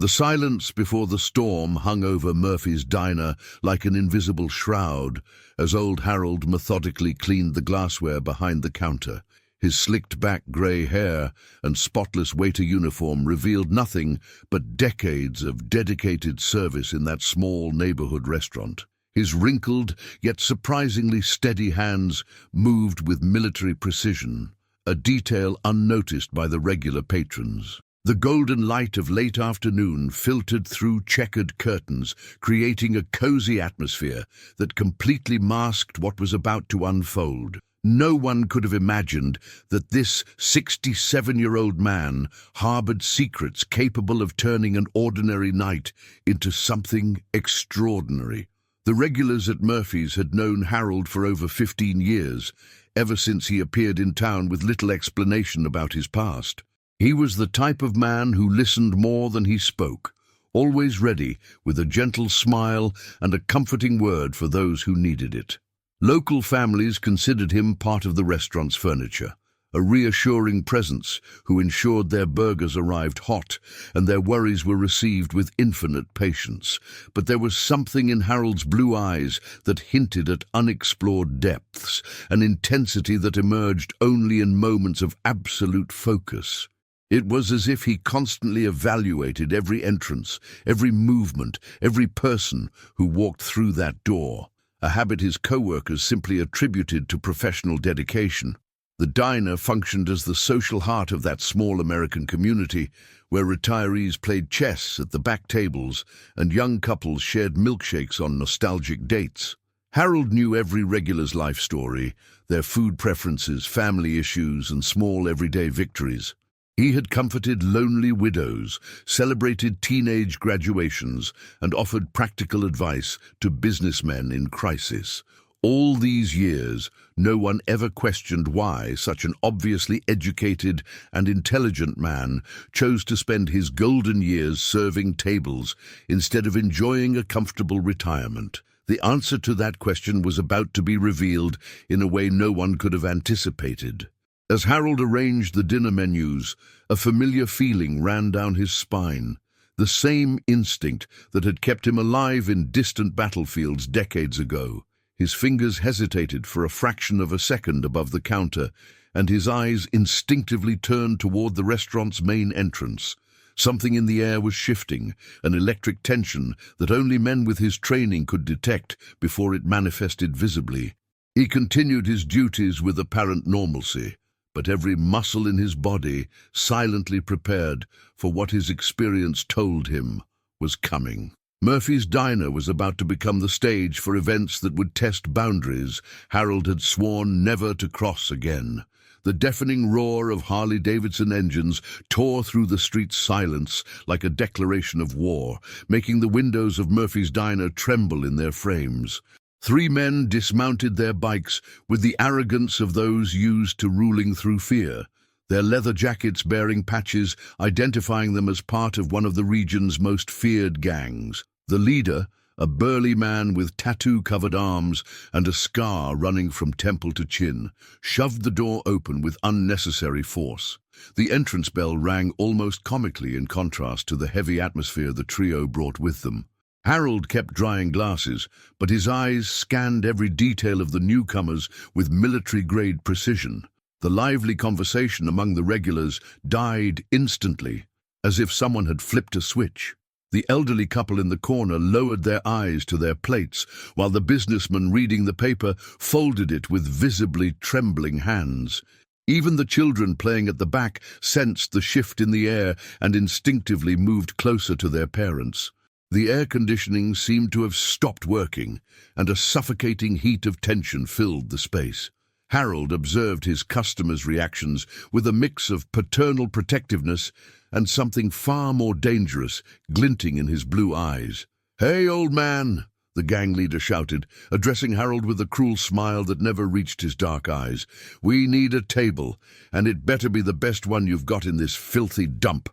The silence before the storm hung over Murphy's diner like an invisible shroud as old Harold methodically cleaned the glassware behind the counter. His slicked-back grey hair and spotless waiter uniform revealed nothing but decades of dedicated service in that small neighborhood restaurant. His wrinkled, yet surprisingly steady hands moved with military precision, a detail unnoticed by the regular patrons. The golden light of late afternoon filtered through checkered curtains, creating a cozy atmosphere that completely masked what was about to unfold. No one could have imagined that this 67-year-old man harbored secrets capable of turning an ordinary night into something extraordinary. The regulars at Murphy's had known Harold for over 15 years, ever since he appeared in town with little explanation about his past. He was the type of man who listened more than he spoke, always ready with a gentle smile and a comforting word for those who needed it. Local families considered him part of the restaurant's furniture, a reassuring presence who ensured their burgers arrived hot and their worries were received with infinite patience. But there was something in Harold's blue eyes that hinted at unexplored depths, an intensity that emerged only in moments of absolute focus. It was as if he constantly evaluated every entrance, every movement, every person who walked through that door, a habit his coworkers simply attributed to professional dedication. The diner functioned as the social heart of that small American community, where retirees played chess at the back tables and young couples shared milkshakes on nostalgic dates. Harold knew every regular's life story, their food preferences, family issues, and small everyday victories. He had comforted lonely widows, celebrated teenage graduations, and offered practical advice to businessmen in crisis. All these years, no one ever questioned why such an obviously educated and intelligent man chose to spend his golden years serving tables instead of enjoying a comfortable retirement. The answer to that question was about to be revealed in a way no one could have anticipated. As Harold arranged the dinner menus, a familiar feeling ran down his spine, the same instinct that had kept him alive in distant battlefields decades ago. His fingers hesitated for a fraction of a second above the counter, and his eyes instinctively turned toward the restaurant's main entrance. Something in the air was shifting, an electric tension that only men with his training could detect before it manifested visibly. He continued his duties with apparent normalcy, but every muscle in his body silently prepared for what his experience told him was coming. Murphy's diner was about to become the stage for events that would test boundaries Harold had sworn never to cross again. The deafening roar of Harley-Davidson engines tore through the street's silence like a declaration of war, making the windows of Murphy's diner tremble in their frames. 3 men dismounted their bikes with the arrogance of those used to ruling through fear, their leather jackets bearing patches identifying them as part of one of the region's most feared gangs. The leader, a burly man with tattoo-covered arms and a scar running from temple to chin, shoved the door open with unnecessary force. The entrance bell rang almost comically in contrast to the heavy atmosphere the trio brought with them. Harold kept drying glasses, but his eyes scanned every detail of the newcomers with military-grade precision. The lively conversation among the regulars died instantly, as if someone had flipped a switch. The elderly couple in the corner lowered their eyes to their plates, while the businessman reading the paper folded it with visibly trembling hands. Even the children playing at the back sensed the shift in the air and instinctively moved closer to their parents. The air conditioning seemed to have stopped working, and a suffocating heat of tension filled the space. Harold observed his customers' reactions with a mix of paternal protectiveness and something far more dangerous glinting in his blue eyes. "Hey, old man!" the gang leader shouted, addressing Harold with a cruel smile that never reached his dark eyes. "We need a table, and it better be the best one you've got in this filthy dump."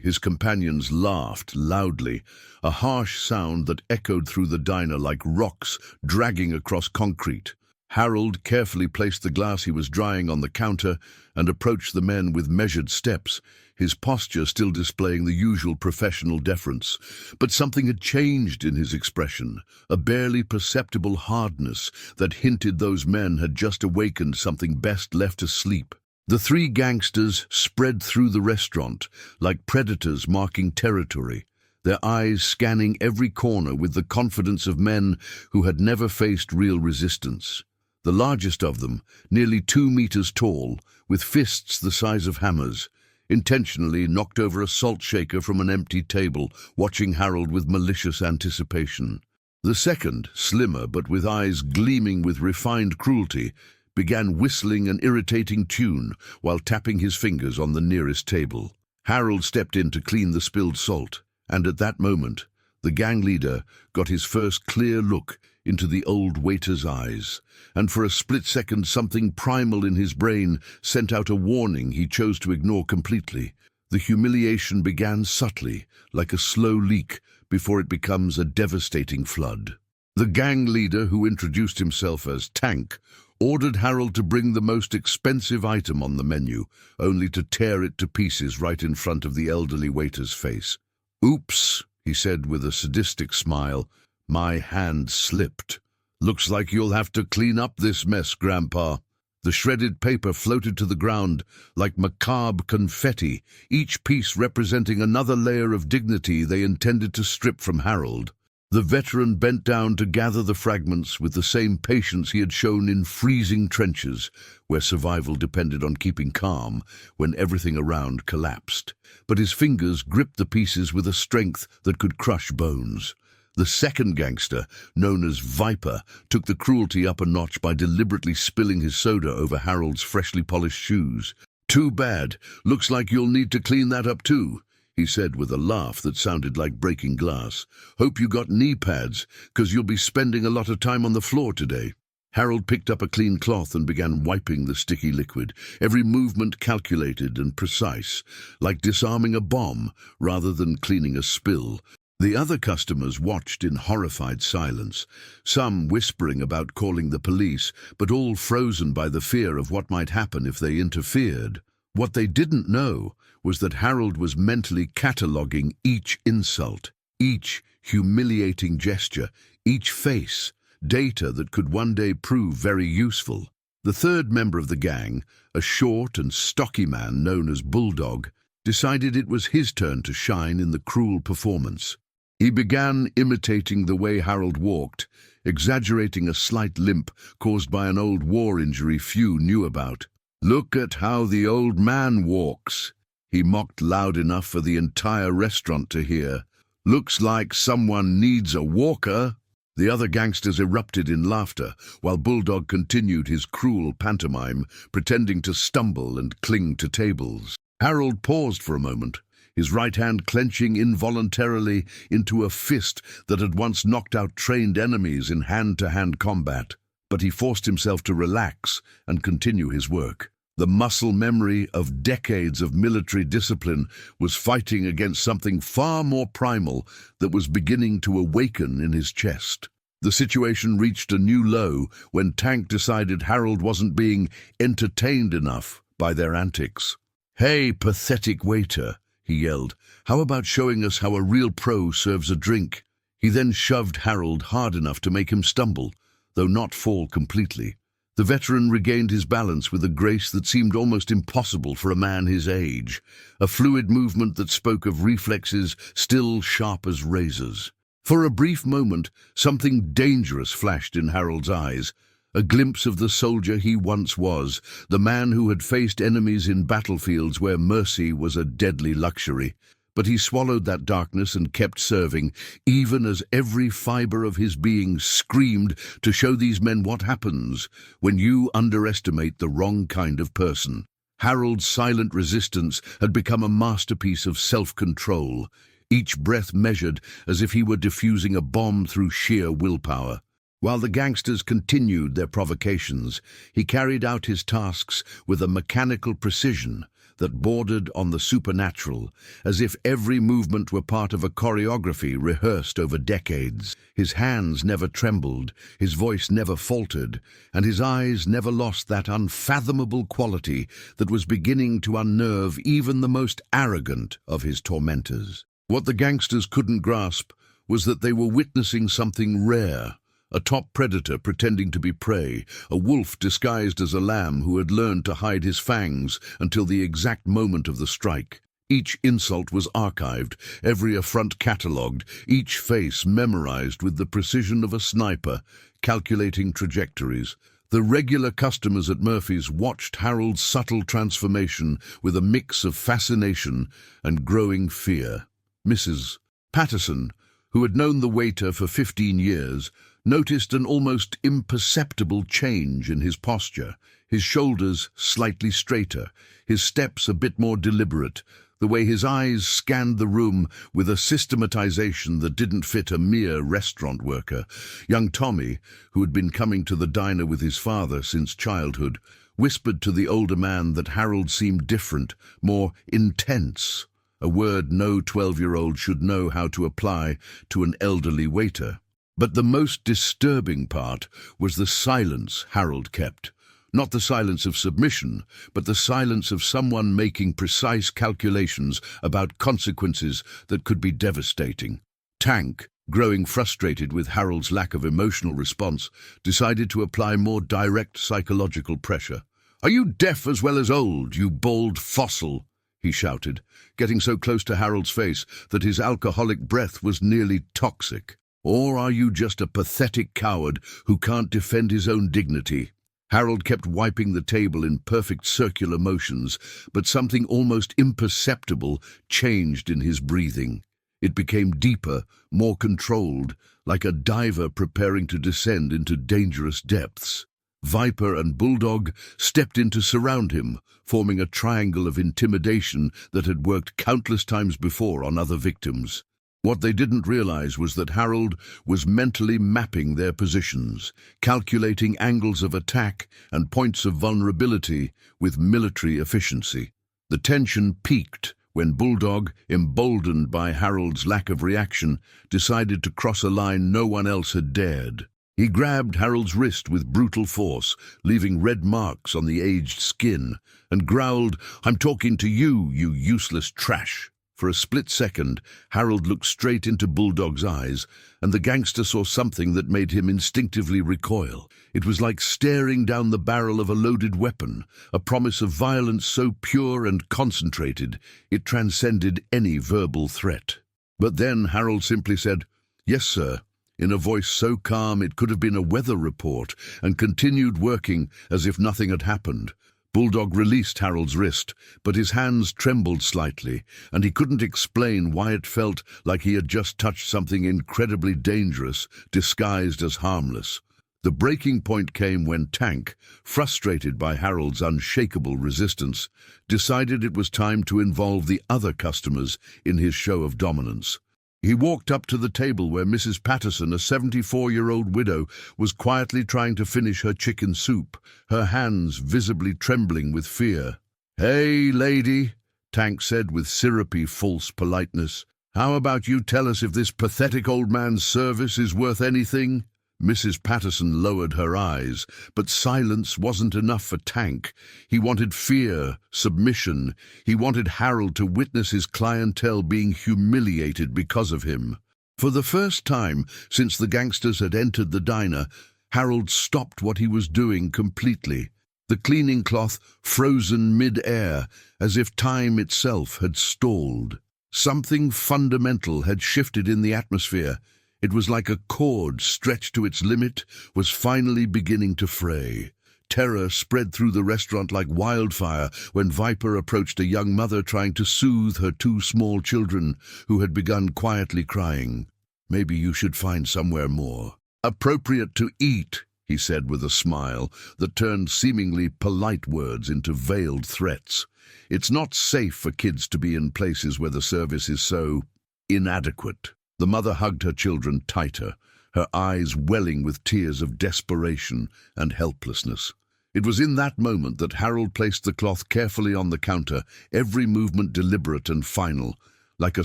His companions laughed loudly, a harsh sound that echoed through the diner like rocks dragging across concrete. Harold carefully placed the glass he was drying on the counter and approached the men with measured steps, his posture still displaying the usual professional deference. But something had changed in his expression, a barely perceptible hardness that hinted those men had just awakened something best left asleep. The three gangsters spread through the restaurant, like predators marking territory, their eyes scanning every corner with the confidence of men who had never faced real resistance. The largest of them, nearly 2 meters tall, with fists the size of hammers, intentionally knocked over a salt shaker from an empty table, watching Harold with malicious anticipation. The second, slimmer but with eyes gleaming with refined cruelty, began whistling an irritating tune while tapping his fingers on the nearest table. Harold stepped in to clean the spilled salt, and at that moment, the gang leader got his first clear look into the old waiter's eyes, and for a split second something primal in his brain sent out a warning he chose to ignore completely. The humiliation began subtly, like a slow leak, before it becomes a devastating flood. The gang leader, who introduced himself as Tank, ordered Harold to bring the most expensive item on the menu, only to tear it to pieces right in front of the elderly waiter's face. "Oops," he said with a sadistic smile. "My hand slipped. Looks like you'll have to clean up this mess, Grandpa." The shredded paper floated to the ground like macabre confetti, each piece representing another layer of dignity they intended to strip from Harold. The veteran bent down to gather the fragments with the same patience he had shown in freezing trenches, where survival depended on keeping calm when everything around collapsed. But his fingers gripped the pieces with a strength that could crush bones. The second gangster, known as Viper, took the cruelty up a notch by deliberately spilling his soda over Harold's freshly polished shoes. "Too bad. Looks like you'll need to clean that up too," he said with a laugh that sounded like breaking glass. "Hope you got knee pads, 'cause you'll be spending a lot of time on the floor today." Harold picked up a clean cloth and began wiping the sticky liquid, every movement calculated and precise, like disarming a bomb rather than cleaning a spill. The other customers watched in horrified silence, some whispering about calling the police, but all frozen by the fear of what might happen if they interfered. What they didn't know was that Harold was mentally cataloguing each insult, each humiliating gesture, each face, data that could one day prove very useful. The third member of the gang, a short and stocky man known as Bulldog, decided it was his turn to shine in the cruel performance. He began imitating the way Harold walked, exaggerating a slight limp caused by an old war injury few knew about. "Look at how the old man walks," he mocked loud enough for the entire restaurant to hear. "Looks like someone needs a walker." The other gangsters erupted in laughter, while Bulldog continued his cruel pantomime, pretending to stumble and cling to tables. Harold paused for a moment, his right hand clenching involuntarily into a fist that had once knocked out trained enemies in hand-to-hand combat. But he forced himself to relax and continue his work. The muscle memory of decades of military discipline was fighting against something far more primal that was beginning to awaken in his chest. The situation reached a new low when Tank decided Harold wasn't being entertained enough by their antics. "Hey, pathetic waiter," he yelled, "how about showing us how a real pro serves a drink?" He then shoved Harold hard enough to make him stumble, though not fall completely. The veteran regained his balance with a grace that seemed almost impossible for a man his age, a fluid movement that spoke of reflexes still sharp as razors. For a brief moment, something dangerous flashed in Harold's eyes, a glimpse of the soldier he once was, the man who had faced enemies in battlefields where mercy was a deadly luxury. But he swallowed that darkness and kept serving, even as every fiber of his being screamed to show these men what happens when you underestimate the wrong kind of person. Harold's silent resistance had become a masterpiece of self-control, each breath measured as if he were defusing a bomb through sheer willpower. While the gangsters continued their provocations, he carried out his tasks with a mechanical precision that bordered on the supernatural, as if every movement were part of a choreography rehearsed over decades. His hands never trembled, his voice never faltered, and his eyes never lost that unfathomable quality that was beginning to unnerve even the most arrogant of his tormentors. What the gangsters couldn't grasp was that they were witnessing something rare. A top predator pretending to be prey, a wolf disguised as a lamb who had learned to hide his fangs until the exact moment of the strike. Each insult was archived, every affront catalogued, each face memorized with the precision of a sniper, calculating trajectories. The regular customers at Murphy's watched Harold's subtle transformation with a mix of fascination and growing fear. Mrs. Patterson, who had known the waiter for 15 years, noticed an almost imperceptible change in his posture, his shoulders slightly straighter, his steps a bit more deliberate, the way his eyes scanned the room with a systematization that didn't fit a mere restaurant worker. Young Tommy, who had been coming to the diner with his father since childhood, whispered to the older man that Harold seemed different, more intense, a word no 12-year-old should know how to apply to an elderly waiter. But the most disturbing part was the silence Harold kept. Not the silence of submission, but the silence of someone making precise calculations about consequences that could be devastating. Tank, growing frustrated with Harold's lack of emotional response, decided to apply more direct psychological pressure. "Are you deaf as well as old, you bald fossil?" he shouted, getting so close to Harold's face that his alcoholic breath was nearly toxic. "Or are you just a pathetic coward who can't defend his own dignity?" Harold kept wiping the table in perfect circular motions, but something almost imperceptible changed in his breathing. It became deeper, more controlled, like a diver preparing to descend into dangerous depths. Viper and Bulldog stepped in to surround him, forming a triangle of intimidation that had worked countless times before on other victims. What they didn't realize was that Harold was mentally mapping their positions, calculating angles of attack and points of vulnerability with military efficiency. The tension peaked when Bulldog, emboldened by Harold's lack of reaction, decided to cross a line no one else had dared. He grabbed Harold's wrist with brutal force, leaving red marks on the aged skin, and growled, "I'm talking to you, you useless trash." For a split second, Harold looked straight into Bulldog's eyes, and the gangster saw something that made him instinctively recoil. It was like staring down the barrel of a loaded weapon, a promise of violence so pure and concentrated it transcended any verbal threat. But then Harold simply said, "Yes, sir," in a voice so calm it could have been a weather report, and continued working as if nothing had happened. Bulldog released Harold's wrist, but his hands trembled slightly, and he couldn't explain why it felt like he had just touched something incredibly dangerous, disguised as harmless. The breaking point came when Tank, frustrated by Harold's unshakable resistance, decided it was time to involve the other customers in his show of dominance. He walked up to the table where Mrs. Patterson, a 74-year-old widow, was quietly trying to finish her chicken soup, her hands visibly trembling with fear. "Hey, lady," Tank said with syrupy false politeness. "How about you tell us if this pathetic old man's service is worth anything?" Mrs. Patterson lowered her eyes, but silence wasn't enough for Tank. He wanted fear, submission. He wanted Harold to witness his clientele being humiliated because of him. For the first time since the gangsters had entered the diner, Harold stopped what he was doing completely. The cleaning cloth frozen mid-air, as if time itself had stalled. Something fundamental had shifted in the atmosphere. It was like a cord stretched to its limit was finally beginning to fray. Terror spread through the restaurant like wildfire when Viper approached a young mother trying to soothe her two small children who had begun quietly crying. "Maybe you should find somewhere more appropriate to eat," he said with a smile that turned seemingly polite words into veiled threats. "It's not safe for kids to be in places where the service is so inadequate." The mother hugged her children tighter, her eyes welling with tears of desperation and helplessness. It was in that moment that Harold placed the cloth carefully on the counter, every movement deliberate and final, like a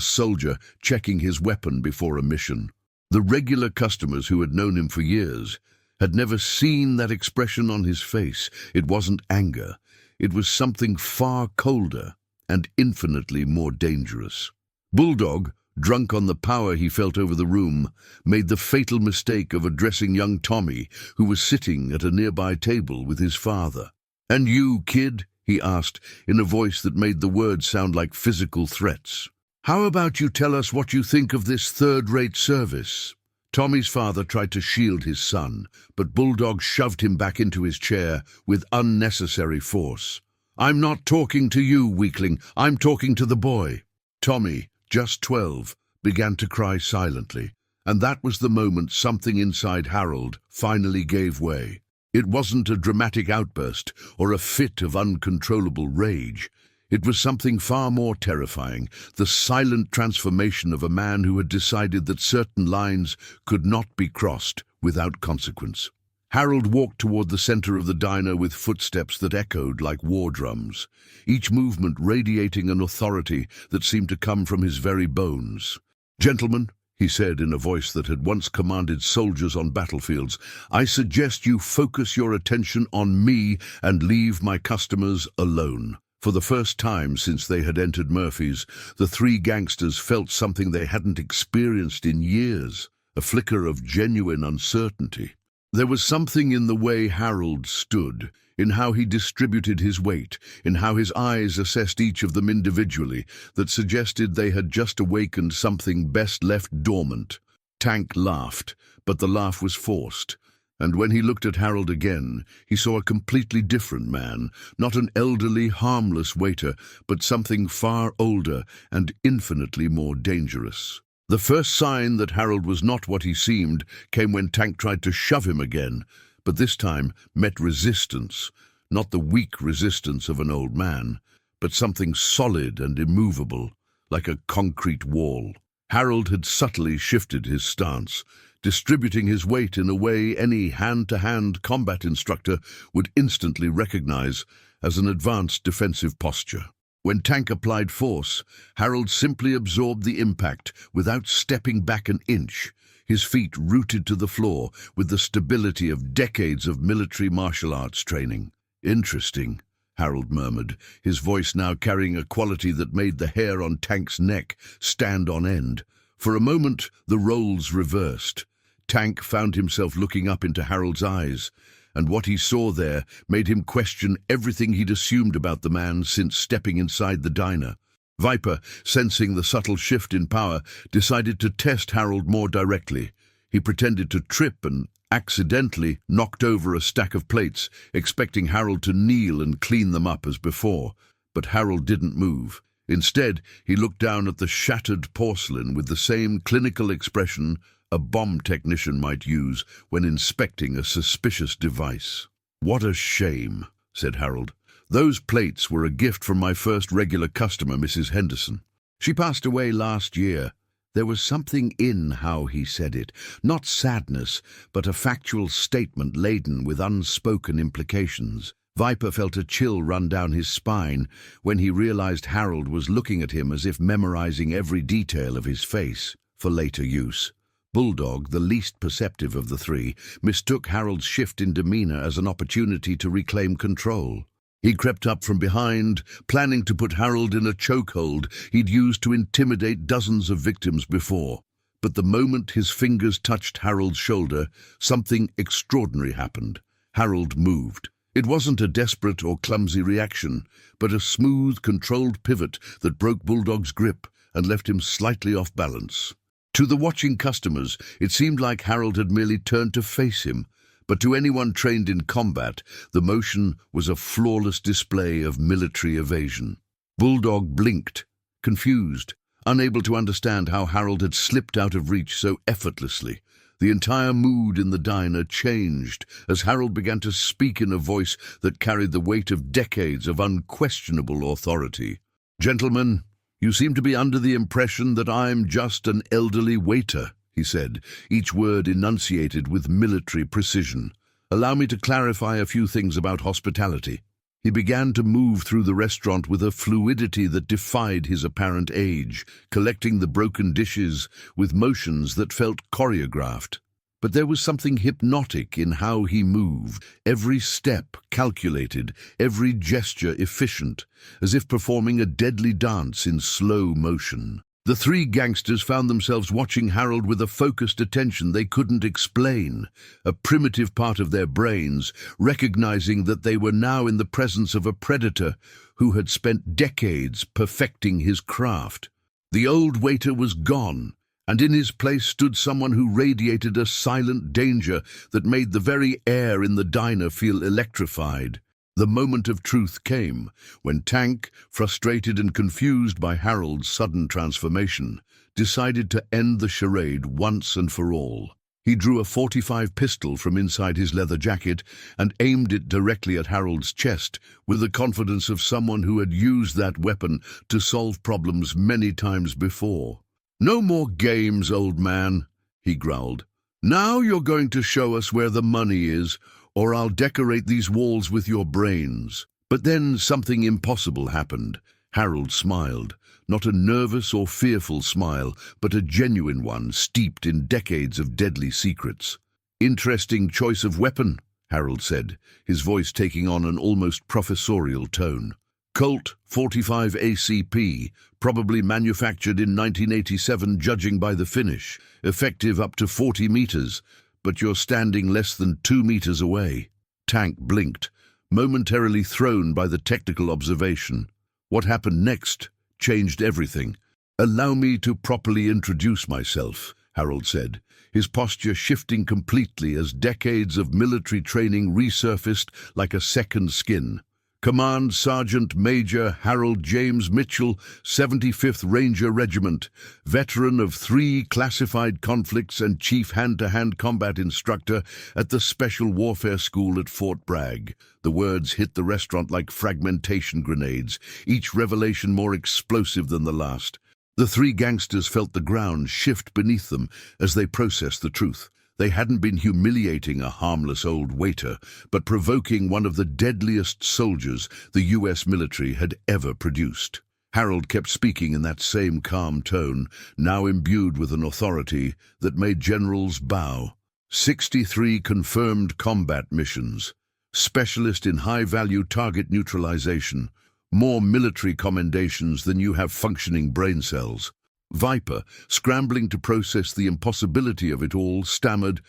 soldier checking his weapon before a mission. The regular customers who had known him for years had never seen that expression on his face. It wasn't anger. It was something far colder and infinitely more dangerous. Bulldog, drunk on the power he felt over the room, made the fatal mistake of addressing young Tommy, who was sitting at a nearby table with his father. "And you, kid?" he asked, in a voice that made the words sound like physical threats. "How about you tell us what you think of this third-rate service?" Tommy's father tried to shield his son, but Bulldog shoved him back into his chair with unnecessary force. "I'm not talking to you, weakling. I'm talking to the boy." Tommy, just 12, began to cry silently, and that was the moment something inside Harold finally gave way. It wasn't a dramatic outburst or a fit of uncontrollable rage. It was something far more terrifying, the silent transformation of a man who had decided that certain lines could not be crossed without consequence. Harold walked toward the center of the diner with footsteps that echoed like war drums, each movement radiating an authority that seemed to come from his very bones. "Gentlemen," he said in a voice that had once commanded soldiers on battlefields, "I suggest you focus your attention on me and leave my customers alone." For the first time since they had entered Murphy's, the three gangsters felt something they hadn't experienced in years, a flicker of genuine uncertainty. There was something in the way Harold stood, in how he distributed his weight, in how his eyes assessed each of them individually, that suggested they had just awakened something best left dormant. Tank laughed, but the laugh was forced. And when he looked at Harold again, he saw a completely different man, not an elderly, harmless waiter, but something far older and infinitely more dangerous. The first sign that Harold was not what he seemed came when Tank tried to shove him again, but this time met resistance, not the weak resistance of an old man, but something solid and immovable, like a concrete wall. Harold had subtly shifted his stance, distributing his weight in a way any hand-to-hand combat instructor would instantly recognize as an advanced defensive posture. When Tank applied force, Harold simply absorbed the impact without stepping back an inch, his feet rooted to the floor with the stability of decades of military martial arts training. "Interesting," Harold murmured, his voice now carrying a quality that made the hair on Tank's neck stand on end. For a moment, the roles reversed. Tank found himself looking up into Harold's eyes, and what he saw there made him question everything he'd assumed about the man since stepping inside the diner. Viper, sensing the subtle shift in power, decided to test Harold more directly. He pretended to trip and accidentally knocked over a stack of plates, expecting Harold to kneel and clean them up as before. But Harold didn't move. Instead, he looked down at the shattered porcelain with the same clinical expression a bomb technician might use when inspecting a suspicious device. "What a shame," said Harold. "Those plates were a gift from my first regular customer, Mrs. Henderson. She passed away last year." There was something in how he said it, not sadness, but a factual statement laden with unspoken implications. Viper felt a chill run down his spine when he realized Harold was looking at him as if memorizing every detail of his face for later use. Bulldog, the least perceptive of the three, mistook Harold's shift in demeanor as an opportunity to reclaim control. He crept up from behind, planning to put Harold in a chokehold he'd used to intimidate dozens of victims before. But the moment his fingers touched Harold's shoulder, something extraordinary happened. Harold moved. It wasn't a desperate or clumsy reaction, but a smooth, controlled pivot that broke Bulldog's grip and left him slightly off balance. To the watching customers, it seemed like Harold had merely turned to face him, but to anyone trained in combat, the motion was a flawless display of military evasion. Bulldog blinked, confused, unable to understand how Harold had slipped out of reach so effortlessly. The entire mood in the diner changed as Harold began to speak in a voice that carried the weight of decades of unquestionable authority. "Gentlemen, you seem to be under the impression that I'm just an elderly waiter," he said, each word enunciated with military precision. Allow me to clarify a few things about hospitality. He began to move through the restaurant with a fluidity that defied his apparent age, collecting the broken dishes with motions that felt choreographed. But there was something hypnotic in how he moved, every step calculated, every gesture efficient, as if performing a deadly dance in slow motion. The three gangsters found themselves watching Harold with a focused attention they couldn't explain, a primitive part of their brains, recognizing that they were now in the presence of a predator who had spent decades perfecting his craft. The old waiter was gone, and in his place stood someone who radiated a silent danger that made the very air in the diner feel electrified. The moment of truth came, when Tank, frustrated and confused by Harold's sudden transformation, decided to end the charade once and for all. He drew a .45 pistol from inside his leather jacket and aimed it directly at Harold's chest, with the confidence of someone who had used that weapon to solve problems many times before. "No more games, old man," he growled. "Now you're going to show us where the money is, or I'll decorate these walls with your brains." But then something impossible happened. Harold smiled, not a nervous or fearful smile, but a genuine one steeped in decades of deadly secrets. "Interesting choice of weapon," Harold said, his voice taking on an almost professorial tone. "Colt 45 ACP, probably manufactured in 1987 judging by the finish, effective up to 40 meters. But you're standing less than 2 meters away." Tank blinked, momentarily thrown by the technical observation. What happened next changed everything. "Allow me to properly introduce myself," Harold said, his posture shifting completely as decades of military training resurfaced like a second skin. "Command Sergeant Major Harold James Mitchell, 75th Ranger Regiment, veteran of 3 classified conflicts and chief hand-to-hand combat instructor at the Special Warfare School at Fort Bragg." The words hit the restaurant like fragmentation grenades, each revelation more explosive than the last. The three gangsters felt the ground shift beneath them as they processed the truth. They hadn't been humiliating a harmless old waiter, but provoking one of the deadliest soldiers the U.S. military had ever produced. Harold kept speaking in that same calm tone, now imbued with an authority that made generals bow. 63 confirmed combat missions. Specialist in high-value target neutralization. More military commendations than you have functioning brain cells. Viper, scrambling to process the impossibility of it all, stammered,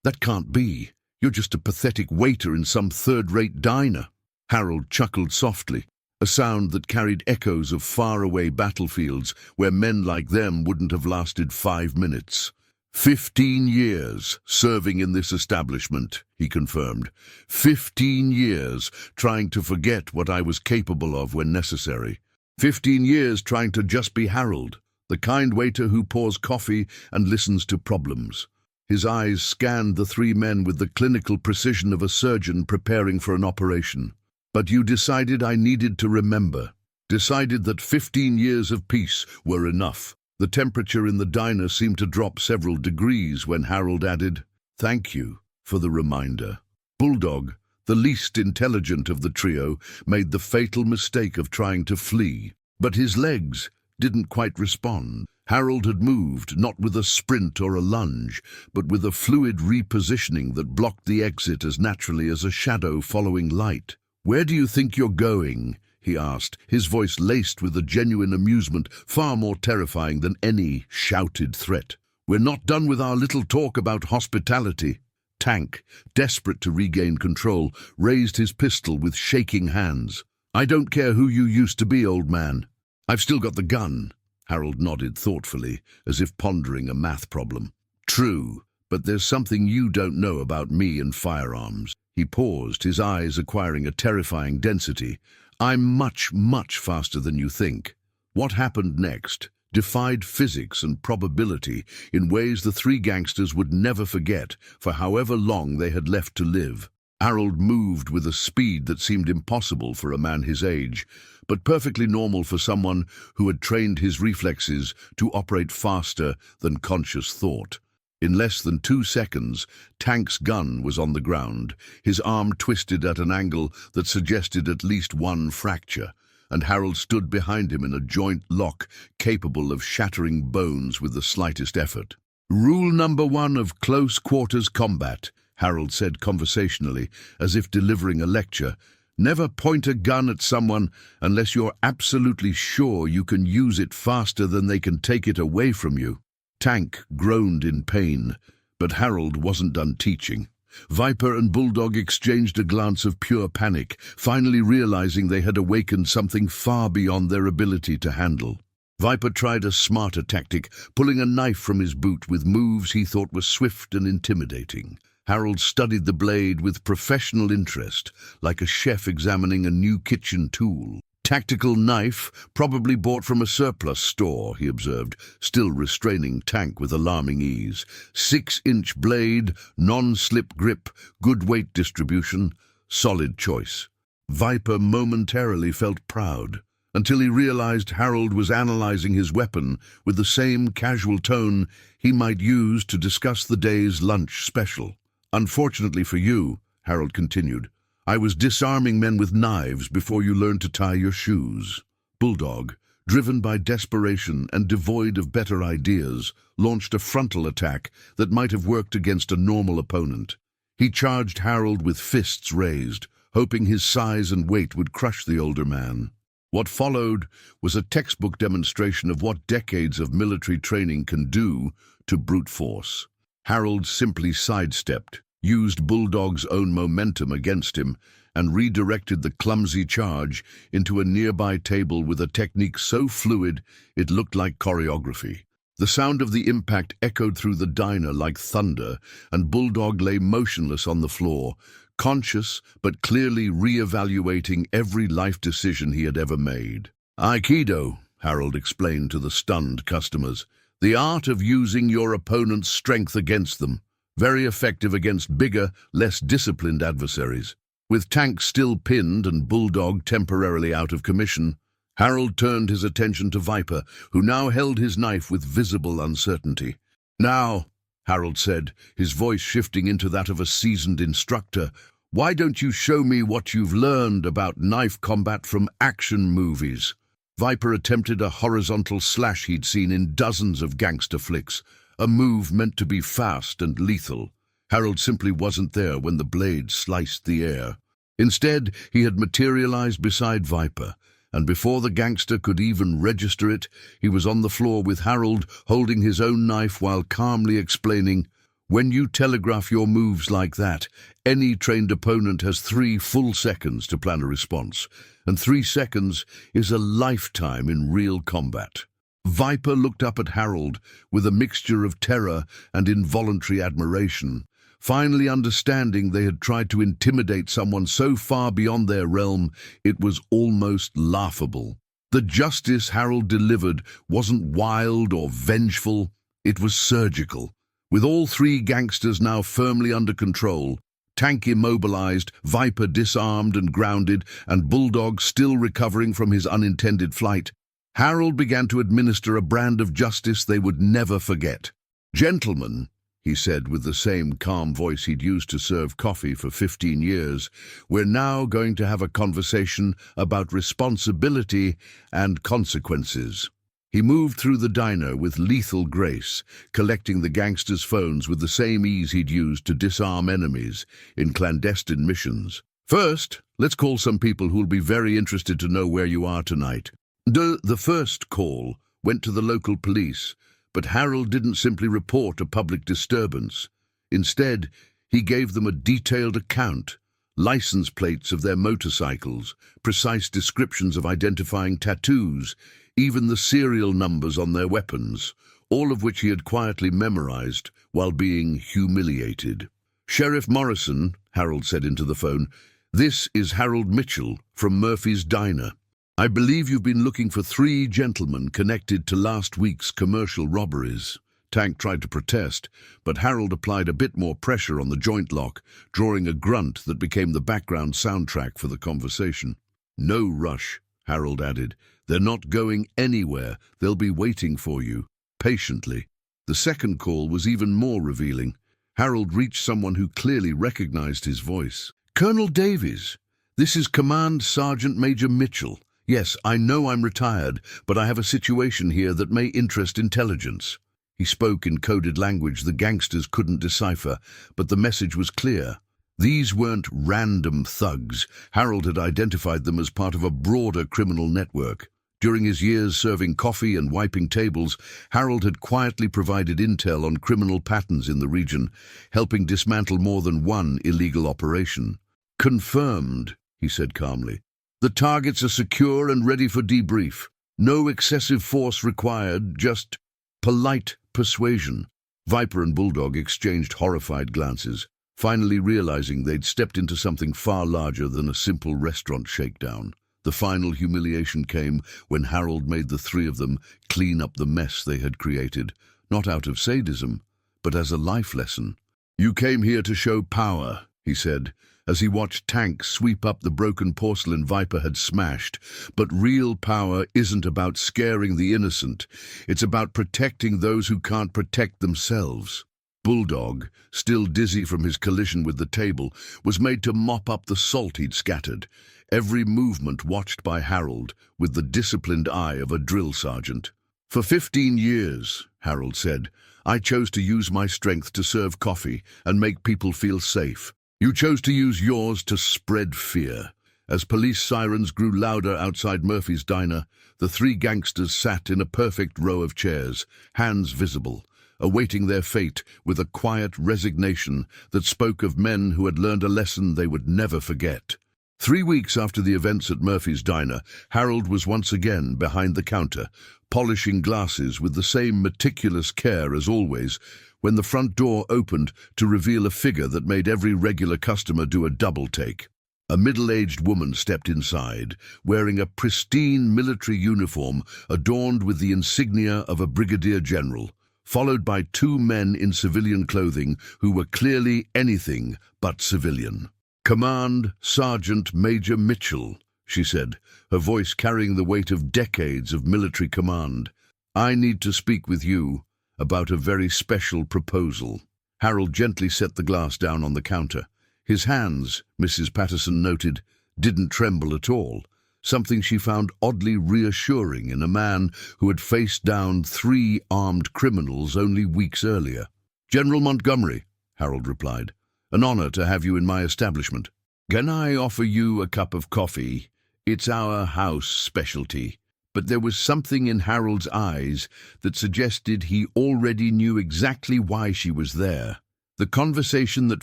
That can't be. You're just a pathetic waiter in some third-rate diner." Harold chuckled softly, a sound that carried echoes of faraway battlefields where men like them wouldn't have lasted 5 minutes. 15 years serving in this establishment," he confirmed. 15 years trying to forget what I was capable of when necessary. 15 years trying to just be Harold, the kind waiter who pours coffee and listens to problems. His eyes scanned the 3 men with the clinical precision of a surgeon preparing for an operation. "But you decided I needed to remember. Decided that 15 years of peace were enough." The temperature in the diner seemed to drop several degrees when Harold added, "Thank you for the reminder." Bulldog, the least intelligent of the trio, made the fatal mistake of trying to flee. But his legs didn't quite respond. Harold had moved, not with a sprint or a lunge, but with a fluid repositioning that blocked the exit as naturally as a shadow following light. "Where do you think you're going?" he asked, his voice laced with a genuine amusement far more terrifying than any shouted threat. "We're not done with our little talk about hospitality." Tank, desperate to regain control, raised his pistol with shaking hands. "I don't care who you used to be, old man. I've still got the gun." Harold nodded thoughtfully, as if pondering a math problem. "True, but there's something you don't know about me and firearms." He paused, his eyes acquiring a terrifying density. "I'm much, much faster than you think." What happened next defied physics and probability in ways the 3 gangsters would never forget for however long they had left to live. Harold moved with a speed that seemed impossible for a man his age, but perfectly normal for someone who had trained his reflexes to operate faster than conscious thought. In less than 2 seconds, Tank's gun was on the ground, his arm twisted at an angle that suggested at least one fracture, and Harold stood behind him in a joint lock capable of shattering bones with the slightest effort. "Rule number 1 of close quarters combat," Harold said conversationally, as if delivering a lecture. "Never point a gun at someone unless you're absolutely sure you can use it faster than they can take it away from you." Tank groaned in pain, but Harold wasn't done teaching. Viper and Bulldog exchanged a glance of pure panic, finally realizing they had awakened something far beyond their ability to handle. Viper tried a smarter tactic, pulling a knife from his boot with moves he thought were swift and intimidating. Harold studied the blade with professional interest, like a chef examining a new kitchen tool. "Tactical knife, probably bought from a surplus store," he observed, still restraining Tank with alarming ease. 6-inch blade, non-slip grip, good weight distribution, solid choice. Viper momentarily felt proud, until he realized Harold was analyzing his weapon with the same casual tone he might use to discuss the day's lunch special. "Unfortunately for you," Harold continued, "I was disarming men with knives before you learned to tie your shoes." Bulldog, driven by desperation and devoid of better ideas, launched a frontal attack that might have worked against a normal opponent. He charged Harold with fists raised, hoping his size and weight would crush the older man. What followed was a textbook demonstration of what decades of military training can do to brute force. Harold simply sidestepped, used Bulldog's own momentum against him, and redirected the clumsy charge into a nearby table with a technique so fluid it looked like choreography. The sound of the impact echoed through the diner like thunder, and Bulldog lay motionless on the floor, conscious but clearly re-evaluating every life decision he had ever made. "Aikido," Harold explained to the stunned customers, "the art of using your opponent's strength against them. Very effective against bigger, less disciplined adversaries." With Tank still pinned and Bulldog temporarily out of commission, Harold turned his attention to Viper, who now held his knife with visible uncertainty. "Now," Harold said, his voice shifting into that of a seasoned instructor, "why don't you show me what you've learned about knife combat from action movies?" Viper attempted a horizontal slash he'd seen in dozens of gangster flicks, a move meant to be fast and lethal. Harold simply wasn't there when the blade sliced the air. Instead, he had materialized beside Viper, and before the gangster could even register it, he was on the floor with Harold holding his own knife while calmly explaining, "When you telegraph your moves like that, any trained opponent has 3 full seconds to plan a response, and 3 seconds is a lifetime in real combat." Viper looked up at Harold with a mixture of terror and involuntary admiration, finally understanding they had tried to intimidate someone so far beyond their realm it was almost laughable. The justice Harold delivered wasn't wild or vengeful, it was surgical. With all 3 gangsters now firmly under control, Tank immobilized, Viper disarmed and grounded, and Bulldog still recovering from his unintended flight, Harold began to administer a brand of justice they would never forget. "Gentlemen," he said with the same calm voice he'd used to serve coffee for 15 years, "we're now going to have a conversation about responsibility and consequences." He moved through the diner with lethal grace, collecting the gangsters' phones with the same ease he'd used to disarm enemies in clandestine missions. "First, let's call some people who'll be very interested to know where you are tonight." The first call went to the local police, but Harold didn't simply report a public disturbance. Instead, he gave them a detailed account, license plates of their motorcycles, precise descriptions of identifying tattoos, even the serial numbers on their weapons, all of which he had quietly memorized while being humiliated. "Sheriff Morrison," Harold said into the phone, "this is Harold Mitchell from Murphy's Diner. I believe you've been looking for 3 gentlemen connected to last week's commercial robberies." Tank tried to protest, but Harold applied a bit more pressure on the joint lock, drawing a grunt that became the background soundtrack for the conversation. "No rush," Harold added. "They're not going anywhere. They'll be waiting for you, patiently." The second call was even more revealing. Harold reached someone who clearly recognized his voice. "Colonel Davies, this is Command Sergeant Major Mitchell. Yes, I know I'm retired, but I have a situation here that may interest intelligence." He spoke in coded language the gangsters couldn't decipher, but the message was clear. These weren't random thugs. Harold had identified them as part of a broader criminal network. During his years serving coffee and wiping tables, Harold had quietly provided intel on criminal patterns in the region, helping dismantle more than one illegal operation. "Confirmed," he said calmly. "The targets are secure and ready for debrief. No excessive force required, just polite persuasion." Viper and Bulldog exchanged horrified glances, finally realizing they'd stepped into something far larger than a simple restaurant shakedown. The final humiliation came when Harold made the three of them clean up the mess they had created, not out of sadism, but as a life lesson. "You came here to show power," he said, as he watched tanks sweep up the broken porcelain Viper had smashed. "But real power isn't about scaring the innocent. It's about protecting those who can't protect themselves." Bulldog, still dizzy from his collision with the table, was made to mop up the salt he'd scattered, every movement watched by Harold with the disciplined eye of a drill sergeant. "For 15 years, Harold said, "I chose to use my strength to serve coffee and make people feel safe. You chose to use yours to spread fear." As police sirens grew louder outside Murphy's diner, the three gangsters sat in a perfect row of chairs, hands visible, awaiting their fate with a quiet resignation that spoke of men who had learned a lesson they would never forget. 3 weeks after the events at Murphy's diner, Harold was once again behind the counter, polishing glasses with the same meticulous care as always, when the front door opened to reveal a figure that made every regular customer do a double-take. A middle-aged woman stepped inside, wearing a pristine military uniform adorned with the insignia of a brigadier general, followed by 2 men in civilian clothing who were clearly anything but civilian. "Command Sergeant Major Mitchell," she said, her voice carrying the weight of decades of military command. "I need to speak with you about a very special proposal." Harold gently set the glass down on the counter. His hands, Mrs. Patterson noted, didn't tremble at all, something she found oddly reassuring in a man who had faced down 3 armed criminals only weeks earlier. "General Montgomery," Harold replied, "an honor to have you in my establishment. Can I offer you a cup of coffee? It's our house specialty." But there was something in Harold's eyes that suggested he already knew exactly why she was there. The conversation that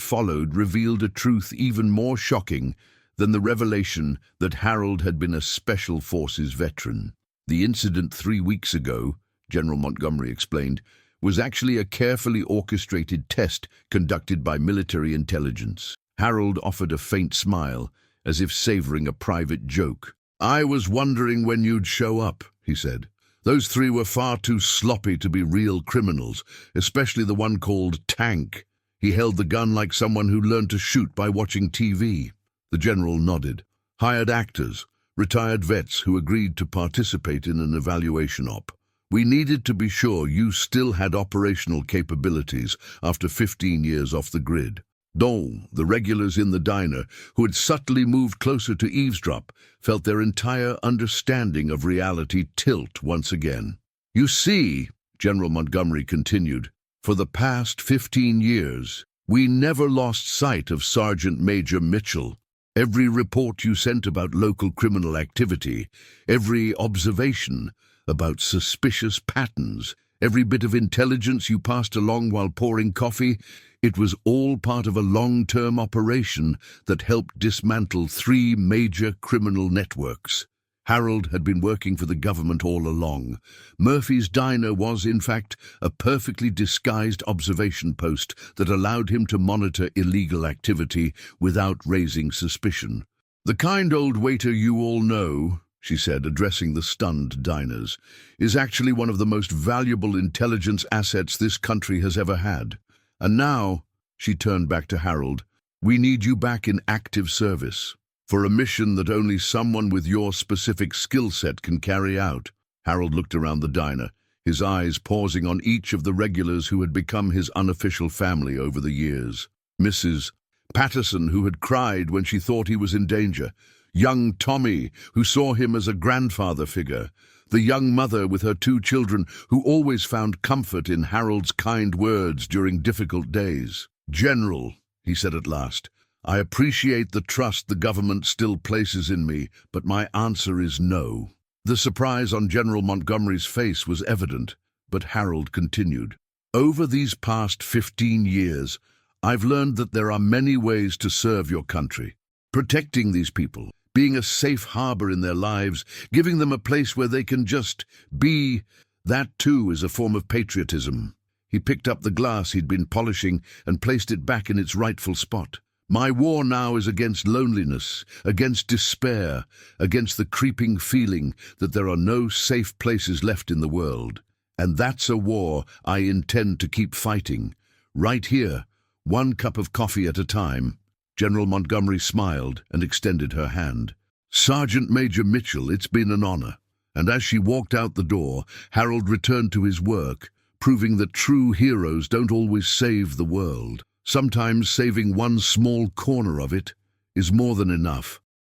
followed revealed a truth even more shocking than the revelation that Harold had been a Special Forces veteran. The incident 3 weeks ago, General Montgomery explained, was actually a carefully orchestrated test conducted by military intelligence. Harold offered a faint smile, as if savoring a private joke. "I was wondering when you'd show up," he said. "Those 3 were far too sloppy to be real criminals, especially the one called Tank. He held the gun like someone who learned to shoot by watching TV. The general nodded. "Hired actors, retired vets who agreed to participate in an evaluation op. We needed to be sure you still had operational capabilities after 15 years off the grid." Though the regulars in the diner, who had subtly moved closer to eavesdrop, felt their entire understanding of reality tilt once again. "You see," General Montgomery continued, "for the past 15 years, we never lost sight of Sergeant Major Mitchell. Every report you sent about local criminal activity, every observation about suspicious patterns, every bit of intelligence you passed along while pouring coffee, it was all part of a long-term operation that helped dismantle 3 major criminal networks. Harold had been working for the government all along. Murphy's diner was, in fact, a perfectly disguised observation post that allowed him to monitor illegal activity without raising suspicion. "The kind old waiter you all know," she said, addressing the stunned diners, "is actually one of the most valuable intelligence assets this country has ever had. And now," she turned back to Harold, "we need you back in active service, for a mission that only someone with your specific skill set can carry out." Harold looked around the diner, his eyes pausing on each of the regulars who had become his unofficial family over the years. Mrs. Patterson, who had cried when she thought he was in danger. Young Tommy, who saw him as a grandfather figure. The young mother with her 2 children, who always found comfort in Harold's kind words during difficult days. "General," he said at last, "I appreciate the trust the government still places in me, but my answer is no." The surprise on General Montgomery's face was evident, but Harold continued. "Over these past 15 years, I've learned that there are many ways to serve your country. Protecting these people, being a safe harbor in their lives, giving them a place where they can just be, that too is a form of patriotism." He picked up the glass he'd been polishing and placed it back in its rightful spot. "My war now is against loneliness, against despair, against the creeping feeling that there are no safe places left in the world. And that's a war I intend to keep fighting. Right here, 1 cup of coffee at a time." General Montgomery smiled and extended her hand. "Sergeant Major Mitchell, it's been an honor." And as she walked out the door, Harold returned to his work, proving that true heroes don't always save the world. Sometimes saving one small corner of it is more than enough.